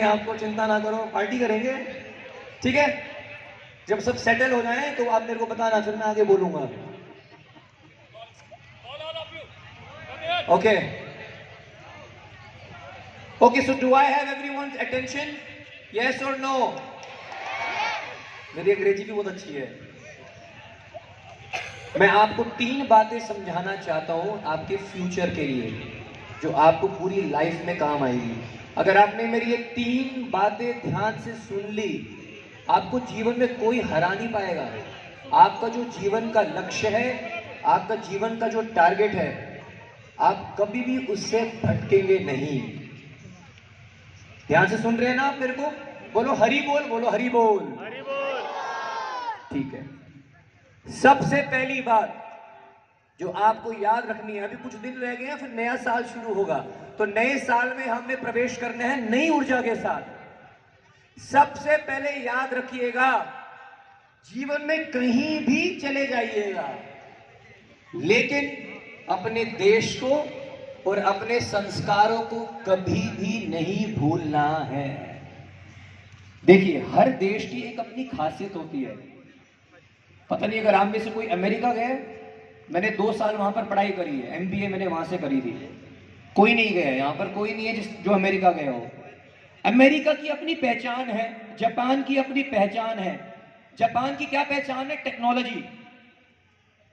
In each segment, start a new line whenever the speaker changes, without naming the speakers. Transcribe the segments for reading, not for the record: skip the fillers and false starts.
आपको चिंता ना करो, पार्टी करेंगे, ठीक है। जब सब सेटल हो जाए तो आप मेरे को बताना, फिर मैं आगे बोलूंगा। Okay okay, so do I have everyone's attention? Yes और नो? मेरी अंग्रेजी भी बहुत अच्छी है। मैं आपको 3 बातें समझाना चाहता हूं आपके फ्यूचर के लिए, जो आपको पूरी लाइफ में काम आएगी। अगर आपने मेरी ये 3 बातें ध्यान से सुन ली, आपको जीवन में कोई हरा नहीं पाएगा। आपका जो जीवन का लक्ष्य है, आपका जीवन का जो टारगेट है, आप कभी भी उससे भटकेंगे नहीं। ध्यान से सुन रहे हैं ना आप मेरे को? बोलो हरि बोल, बोलो हरि बोल।
हरि बोल।
ठीक है। सबसे पहली बात जो आपको याद रखनी है, अभी कुछ दिन रह गए हैं, फिर नया साल शुरू होगा, तो नए साल में हमने प्रवेश करना है नई ऊर्जा के साथ। सबसे पहले याद रखिएगा, जीवन में कहीं भी चले जाइएगा, लेकिन अपने देश को और अपने संस्कारों को कभी भी नहीं भूलना है। देखिए, हर देश की एक अपनी खासियत होती है। पता नहीं अगर आप में से कोई अमेरिका गए, मैंने 2 साल वहां पर पढ़ाई करी है, MBA मैंने वहां से करी थी। कोई नहीं गया, यहां पर कोई नहीं है जो अमेरिका गया हो। अमेरिका की अपनी पहचान है, जापान की अपनी पहचान है। जापान की क्या पहचान है? टेक्नोलॉजी।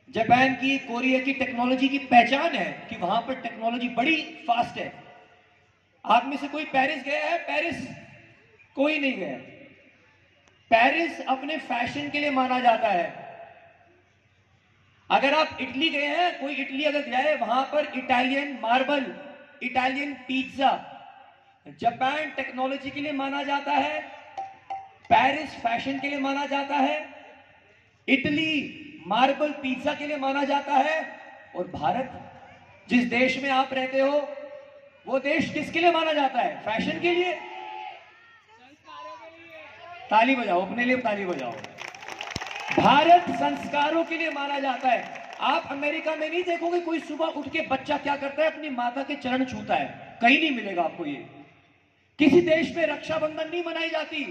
जापान की, कोरिया की टेक्नोलॉजी की पहचान है कि वहां पर टेक्नोलॉजी बड़ी फास्ट है। आप में से कोई पेरिस गया है? पेरिस कोई नहीं गया। पेरिस अपने फैशन के लिए माना जाता है। अगर आप इटली गए हैं, कोई इटली अगर गया है, वहां पर Italian marble, Italian pizza. Japan technology के लिए माना जाता है, पेरिस फैशन के लिए माना जाता है, इटली मार्बल पिज्जा के लिए माना जाता है, और भारत जिस देश में आप रहते हो, वो देश किसके लिए माना जाता है? फैशन के लिए। ताली बजाओ, अपने लिए ताली बजाओ। भारत संस्कारों के लिए माना जाता है। आप अमेरिका में नहीं देखोगे कोई सुबह उठ के बच्चा क्या करता है, अपनी माता के चरण छूता है, कहीं नहीं मिलेगा आपको ये। किसी देश में रक्षाबंधन नहीं मनाई जाती,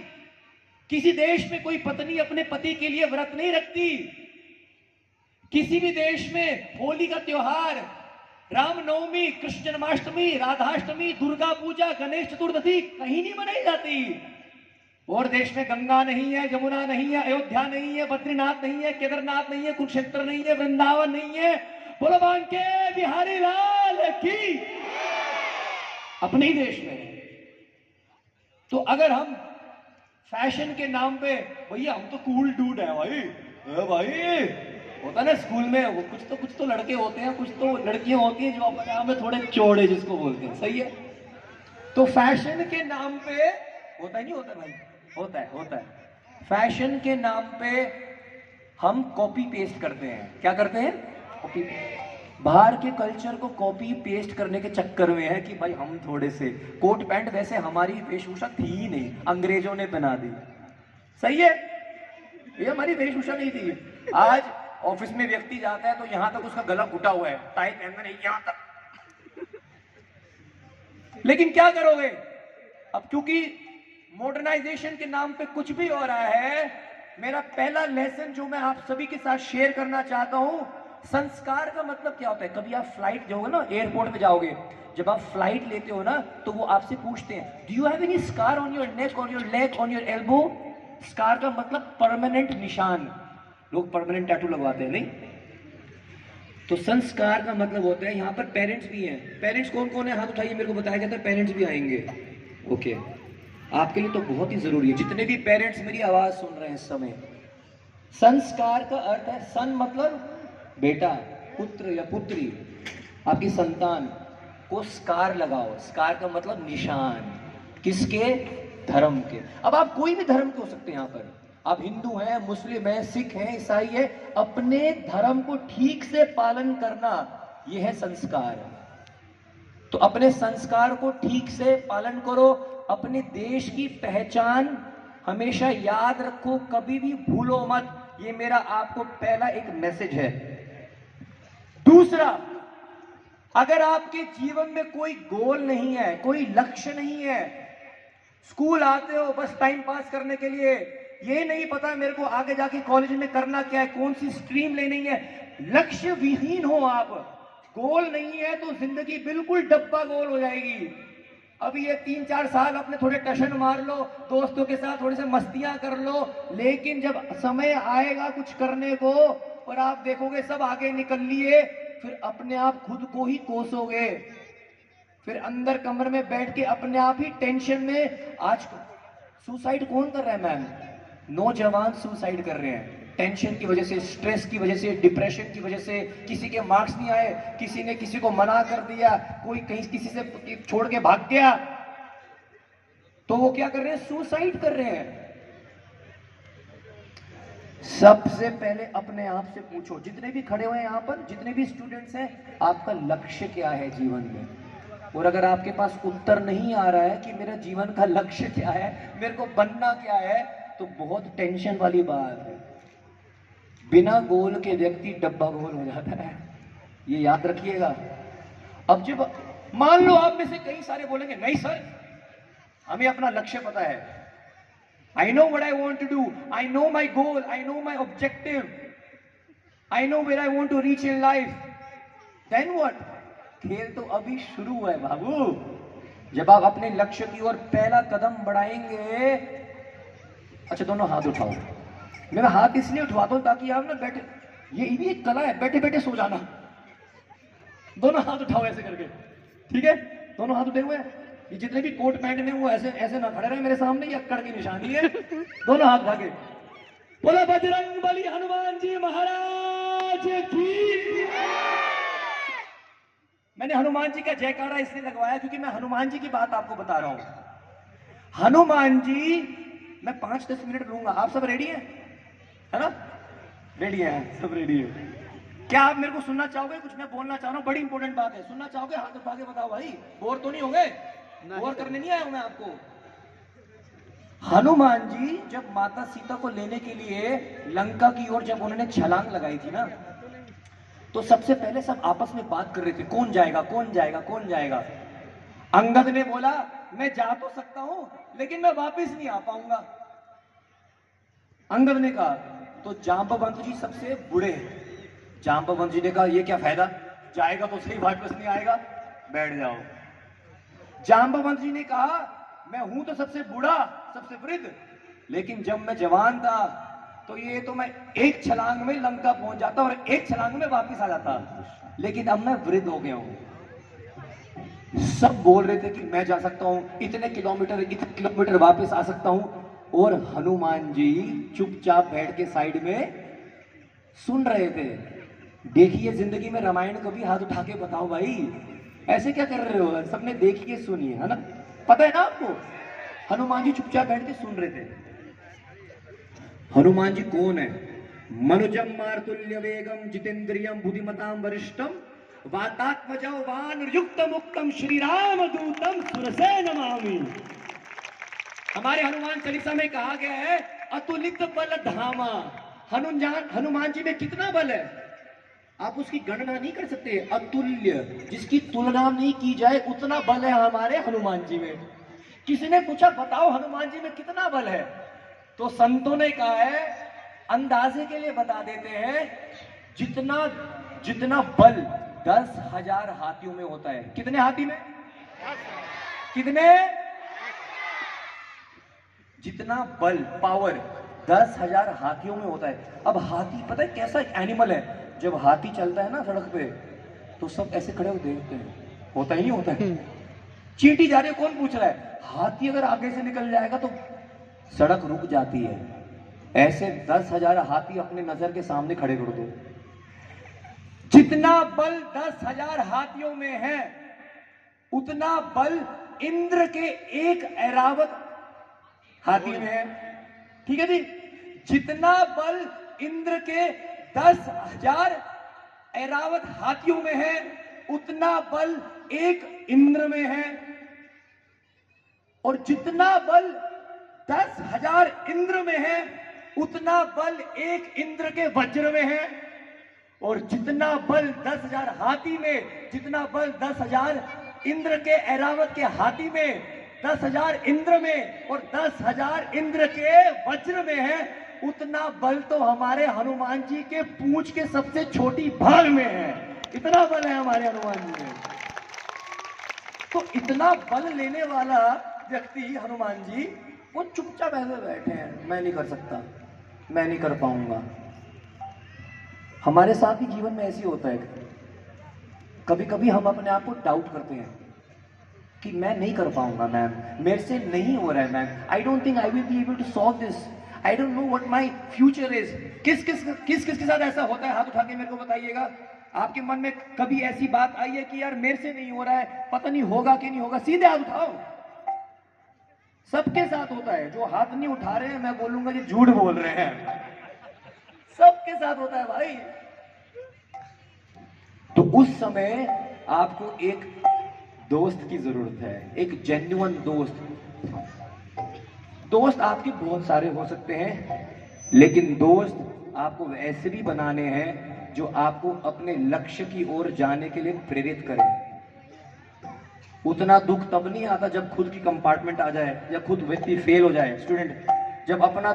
किसी देश में कोई पत्नी अपने पति के लिए व्रत नहीं रखती, किसी भी देश में होली का त्योहार, रामनवमी, कृष्ण जन्माष्टमी, राधाष्टमी, दुर्गा पूजा, गणेश चतुर्थी कहीं नहीं मनाई जाती। और देश में गंगा नहीं है, यमुना नहीं है, अयोध्या नहीं है, बद्रीनाथ नहीं है, केदारनाथ नहीं है, कुरुक्षेत्र नहीं है, वृंदावन नहीं है। बोलो बांके बिहारी लाल की। अपने ही देश में। तो अगर हम फैशन के नाम पे, भैया हम तो कूल डूड है भाई, भाई होता ना स्कूल में, वो कुछ तो लड़के होते हैं, कुछ तो लड़कियां होती हैं जो अपने आप में थोड़े चौड़े जिसको बोलते हैं, सही है। तो फैशन के नाम पे होता ही नहीं होता भाई, होता है। फैशन के नाम पे हम कॉपी पेस्ट करते हैं। क्या करते हैं? कॉपी। बाहर के कल्चर को कॉपी पेस्ट करने के चक्कर में है कि भाई हम थोड़े से कोट पैंट, वैसे हमारी वेशभूषा थी ही नहीं, अंग्रेजों ने बना दी, सही है। ये हमारी वेशभूषा नहीं थी। आज ऑफिस में व्यक्ति जाता है तो यहां तक उसका गला घुटा हुआ है, टाई पहनना नहीं यहां तक। लेकिन क्या करोगे अब, क्योंकि मॉडर्नाइजेशन के नाम पे कुछ भी हो रहा है। मेरा पहला लेसन जो मैं आप सभी के साथ शेयर करना चाहता हूं, संस्कार का मतलब क्या होता है। कभी आप फ्लाइट जाओगे ना, एयरपोर्ट पे जाओगे, जब आप फ्लाइट लेते हो ना, तो वो आपसे पूछते हैं, do you have any scar on your neck, on your leg, on your elbow. Scar का मतलब परमानेंट निशान। लोग परमानेंट टैटू लगवाते हैं, नहीं। तो संस्कार का मतलब होता है, यहां पर पेरेंट्स भी हैं। पेरेंट्स कौन कौन है? हाथ उठाइए, मेरे को बताया जाता है पेरेंट्स भी आएंगे। ओके, आपके लिए तो बहुत ही जरूरी है, जितने भी पेरेंट्स मेरी आवाज सुन रहे हैं इस समय। संस्कार का अर्थ है, सन मतलब बेटा, पुत्र या पुत्री, आपकी संतान को स्कार लगाओ। स्कार का मतलब निशान। किसके? धर्म के। अब आप कोई भी धर्म के हो सकते हैं, यहां पर आप हिंदू हैं, मुस्लिम हैं, सिख हैं, ईसाई है, अपने धर्म को ठीक से पालन करना, यह है संस्कार। तो अपने संस्कार को ठीक से पालन करो, अपने देश की पहचान हमेशा याद रखो, कभी भी भूलो मत। ये मेरा आपको पहला एक मैसेज है। दूसरा, अगर आपके जीवन में कोई गोल नहीं है, कोई लक्ष्य नहीं है, स्कूल आते हो बस टाइम पास करने के लिए, ये नहीं पता मेरे को आगे जाके कॉलेज में करना क्या है, कौन सी स्ट्रीम लेनी है। लक्ष्य विहीन हो आप, गोल नहीं है तो जिंदगी बिल्कुल डब्बा गोल हो जाएगी। अभी ये 3-4 साल अपने थोड़े टशन मार लो, दोस्तों के साथ थोड़ी सी मस्तियां कर लो, लेकिन जब समय आएगा कुछ करने को और आप देखोगे सब आगे निकल लिए, फिर अपने आप खुद को ही कोसोगे, फिर अंदर कमरे में बैठ के अपने आप ही टेंशन में। आज सुसाइड कौन कर रहा है मैम? नौजवान सुसाइड कर रहे हैं, टेंशन की वजह से, स्ट्रेस की वजह से, डिप्रेशन की वजह से। किसी के मार्क्स नहीं आए, किसी ने किसी को मना कर दिया, कोई कहीं किसी से छोड़ के भाग गया, तो वो क्या कर रहे हैं? सुसाइड कर रहे हैं। सबसे पहले अपने आप से पूछो, जितने भी खड़े हुए हैं यहां पर, जितने भी स्टूडेंट्स हैं, आपका लक्ष्य क्या है जीवन में? और अगर आपके पास उत्तर नहीं आ रहा है कि मेरा जीवन का लक्ष्य क्या है, मेरे को बनना क्या है, तो बहुत टेंशन वाली बात है। बिना गोल के व्यक्ति डब्बा गोल हो जाता है, ये याद रखिएगा। अब जब मान लो आप में से कई सारे बोलेंगे नहीं सर हमें अपना लक्ष्य पता है, I know what I want to do, I know my goal, I know my objective, I know where I want to reach in life, then what? खेल तो अभी शुरू हुआ है बाबू। जब आप अपने लक्ष्य की ओर पहला कदम बढ़ाएंगे। अच्छा दोनों हाथ उठाओ। मैं हाथ इसलिए उठवाता हूं ताकि आप ना बैठे, ये भी एक कला है, बैठे बैठे सो जाना। दोनों हाथ उठाओ ऐसे करके, ठीक है? दोनों हाथ उठे हुए हैं। ये जितने भी कोट पैंट में वो ऐसे ऐसे ना खड़े रहे मेरे सामने, ये अक्कड़ की निशानी है। दोनों हाथ उठा के बोला बजरंग बली हनुमान जी महाराज की। मैंने हनुमान जी का जयकारा इसलिए लगवाया क्योंकि मैं हनुमान जी की बात आपको बता रहा हूं। हनुमान जी, मैं 5-10 मिनट लूंगा, आप सब रेडी हैं? है ना? रेडी हैं, सब रेडी है। क्या आप मेरे को सुनना चाहोगे? कुछ मैं बोलना चाह रहा हूं, बड़ी इंपॉर्टेंट बात है, सुनना चाहोगे? हाथ उठा के बताओ भाई, बोर तो नहीं होंगे? बोर करने नहीं आया हूं मैं आपको। हनुमान जी जब माता सीता को लेने के लिए लंका की ओर जब उन्होंने छलांग लगाई थी ना, तो सबसे पहले सब आपस में बात कर रहे थे, कौन जाएगा कौन जाएगा कौन जाएगा। अंगद ने बोला मैं जा तो सकता हूं लेकिन मैं वापस नहीं आ पाऊंगा। अंगद ने कहा, तो जांबवंत जी सबसे बूढ़े हैं। जांबवंत जी ने कहा ये क्या फायदा, जाएगा तो सही वापस नहीं आएगा, बैठ जाओ। जांबवंत जी ने कहा मैं हूं तो सबसे बूढ़ा सबसे वृद्ध, लेकिन जब मैं जवान था तो ये तो मैं एक छलांग में लंका पहुंच जाता और एक छलांग में वापस आ जाता, लेकिन अब मैं वृद्ध हो गया हूं। सब बोल रहे थे कि मैं जा सकता हूं इतने किलोमीटर वापस आ सकता हूं, और हनुमान जी चुपचाप बैठ के साइड में सुन रहे थे। देखिए जिंदगी में रामायण को भी हाथ उठा के बताओ भाई, ऐसे क्या कर रहे हो? सबने देखिए सुनिए, है ना? पता है ना आपको? हनुमान जी चुपचाप बैठ के सुन रहे थे। हनुमान जी कौन है? मनुजम मारुतुल्य वेगम जितेंद्रियम बुद्धिमताम वरिष्ठम वातात्मजो वानरयुक्त मुक्तम श्री राम दूतम सुरसे नमामि। हमारे हनुमान चालीसा में कहा गया है अतुलित बल धामा। हनुमान जी में कितना बल है आप उसकी गणना नहीं कर सकते। अतुल्य, जिसकी तुलना नहीं की जाए उतना बल है हमारे हनुमान जी में। किसी ने पूछा बताओ हनुमान जी में कितना बल है, तो संतों ने कहा है, अंदाजे के लिए बता देते हैं, जितना बल 10,000 हाथियों में होता है। कितने हाथी में? कितने? जितना बल, पावर 10,000 हाथियों में होता है। अब हाथी पता है कैसा एनिमल है? जब हाथी चलता है ना सड़क पे तो सब ऐसे खड़े हो देखते हैं, होता ही नहीं होता है। चींटी जा रही है, कौन पूछ रहा है? हाथी अगर आगे से निकल जाएगा तो सड़क रुक जाती है। ऐसे 10,000 हाथी अपने नजर के सामने खड़े कर दो। जितना बल 10,000 हाथियों में है उतना बल इंद्र के एक ऐरावत हाथी में है। ठीक है जी? जितना बल इंद्र के 10,000 ऐरावत हाथियों में है उतना बल एक इंद्र में है, और जितना बल 10,000 इंद्र में है उतना बल एक इंद्र के वज्र में है, और जितना बल 10,000 हाथी में, जितना बल 10,000 इंद्र के ऐरावत के हाथी में, 10,000 इंद्र में और 10,000 इंद्र के वज्र में है, उतना बल तो हमारे हनुमान जी के पूंछ के सबसे छोटी भाग में है। इतना बल है हमारे हनुमान जी में। तो इतना बल लेने वाला व्यक्ति हनुमान जी, वो चुपचाप ऐसे बैठे हैं, मैं नहीं कर सकता, मैं नहीं कर पाऊंगा। हमारे साथ भी जीवन में ऐसी होता है, कभी कभी हम अपने आप को डाउट करते हैं कि मैं नहीं कर पाऊंगा मैम, मेरे से नहीं हो रहा है ma'am, I don't think I will be able to solve this, I don't know what my future is. किस किस के साथ ऐसा होता है? हाथ उठा के मेरे को बताइएगा। आपके मन में कभी ऐसी बात आई है कि यार मेरे से नहीं हो रहा है, पता नहीं होगा कि नहीं होगा? सीधे हाथ उठाओ। सबके साथ होता है। जो हाथ नहीं उठा रहे हैं, मैं बोलूंगा कि झूठ बोल रहे हैं। सबके साथ होता है भाई। तो उस समय आपको एक दोस्त की जरूरत है, एक जेन्युइन दोस्त। दोस्त आपके बहुत सारे हो सकते हैं, लेकिन दोस्त आपको ऐसे भी बनाने हैं जो आपको अपने लक्ष्य की ओर जाने के लिए प्रेरित करें। उतना दुख तब नहीं आता जब खुद की कंपार्टमेंट आ जाए या खुद व्यक्ति फेल हो जाए। स्टूडेंट, जब अपना